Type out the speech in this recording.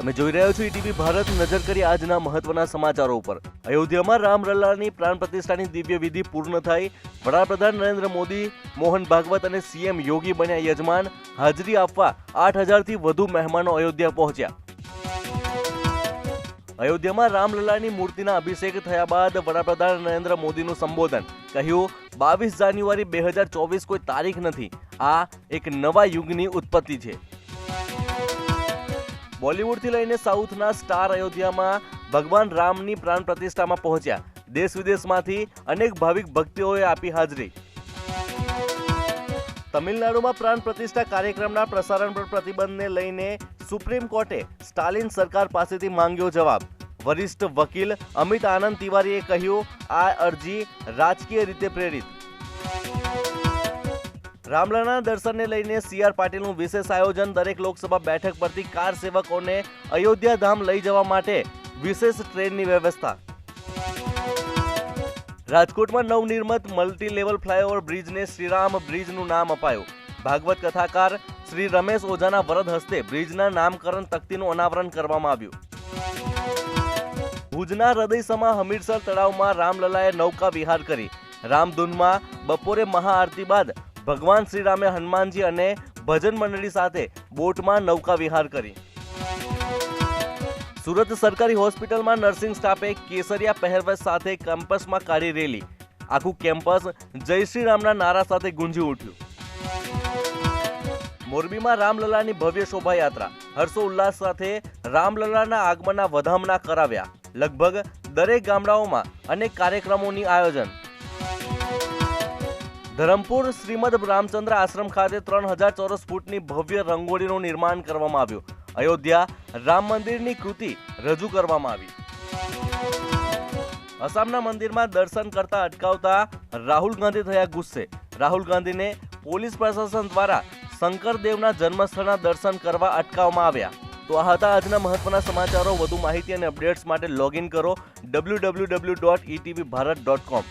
તમે જોઈ રહ્યા છો ઈટીવી ભારત. નજર કરી આજના મહત્વના સમાચારો ઉપર. અયોધ્યામાં રામલલ્લાની પ્રાણ પ્રતિષ્ઠાની દિવ્ય વિધિ પૂર્ણ થઈ. વડાપ્રધાન નરેન્દ્ર મોદી, મોહન ભાગવત અને સીએમ યોગી બન્યા યજમાન. હાજરી આપવા 8,000થી વધુ મહેમાનો અયોધ્યા પહોંચ્યા. અયોધ્યામાં રામલલ્લાની મૂર્તિના અભિષેક થયા બાદ વડાપ્રધાન નરેન્દ્ર મોદીનું સંબોધન. કહ્યું, 22 જાન્યુઆરી 2024 કોઈ તારીખ નથી, આ એક નવા યુગની ઉત્પત્તિ છે. બોલિવૂડથી લઈને સાઉથના સ્ટાર અયોધ્યામાં ભગવાન રામની પ્રાણ પ્રતિષ્ઠામાં પહોંચ્યા. દેશ વિદેશમાંથી અનેક ભાવિક ભક્તોએ આપી હાજરી. તમિલનાડુમાં પ્રાણ પ્રતિષ્ઠા કાર્યક્રમના પ્રસારણ પર પ્રતિબંધને લઈને સુપ્રીમ કોર્ટે સ્ટાલિન સરકાર પાસેથી માંગ્યો જવાબ. વરિષ્ઠ વકીલ અમિત આનંદ તિવારીએ કહ્યું, આ અરજી રાજકીય રીતે પ્રેરિત. રામલલ્લાના દર્શનને લઈને CR પાટીલનું વિશેષ આયોજન. દરેક લોકસભા બેઠક પરથી કાર સેવકોને અયોધ્યા ધામ લઈ જવા માટે વિશેષ ટ્રેનની વ્યવસ્થા. રાજકોટમાં નવનિર્મિત મલ્ટી લેવલ ફ્લાયઓવર બ્રિજને શ્રીરામ બ્રિજનું નામ અપાયું. ભાગવત કથાકાર શ્રી રમેશ ઓઝાના વરદ હસ્તે બ્રિજના નામકરણ તકતીનું અનાવરણ કરવામાં આવ્યું. ભુજના હૃદયસમા હમીરસર તળાવમાં રામલલ્લાએ નૌકા વિહાર કરી. રામધૂનમાં બપોરે મહાઆરતી બાદ ભગવાન શ્રીરામે હનુમાનજી અને ભજન મંડળી સાથે બોટમાં નૌકા વિહાર કરી. સુરત સરકારી હોસ્પિટલમાં નર્સિંગ સ્ટાફે કેસરિયા પહેરવેશ સાથે કેમ્પસમાં કાઢી રેલી. આખું કેમ્પસ જય શ્રી રામના નારા સાથે ગુંજી ઉઠ્યું. મોરબીમાં રામલલ્લાની ભવ્ય શોભાયાત્રા. હર્ષોલ્લાસ સાથે રામલલ્લાના આગમનના વધામણા કરાવ્યા. લગભગ દરેક ગામડાઓમાં અનેક કાર્યક્રમોની આયોજન. ધરમપુર શ્રીમદ રામચંદ્ર આશ્રમ ખાતે 3,000 ચોરસ ફૂટની ભવ્ય રંગોળીનું નિર્માણ કરવામાં આવ્યું. અયોધ્યા રામ મંદિરની કૃતિ રજૂ કરવામાં આવી. આસામના મંદિરમાં દર્શન કરતા અટકાવતા રાહુલ ગાંધી થયા ગુસ્સે. રાહુલ ગાંધીને પોલીસ પ્રશાસન દ્વારા શંકરદેવના જન્મસ્થળના દર્શન કરવા અટકાવવામાં આવ્યા. તો આ હતા આજના મહત્વના સમાચારો. વધુ માહિતી અને અપડેટ્સ માટે લોગિન કરો www.etvbharat.com.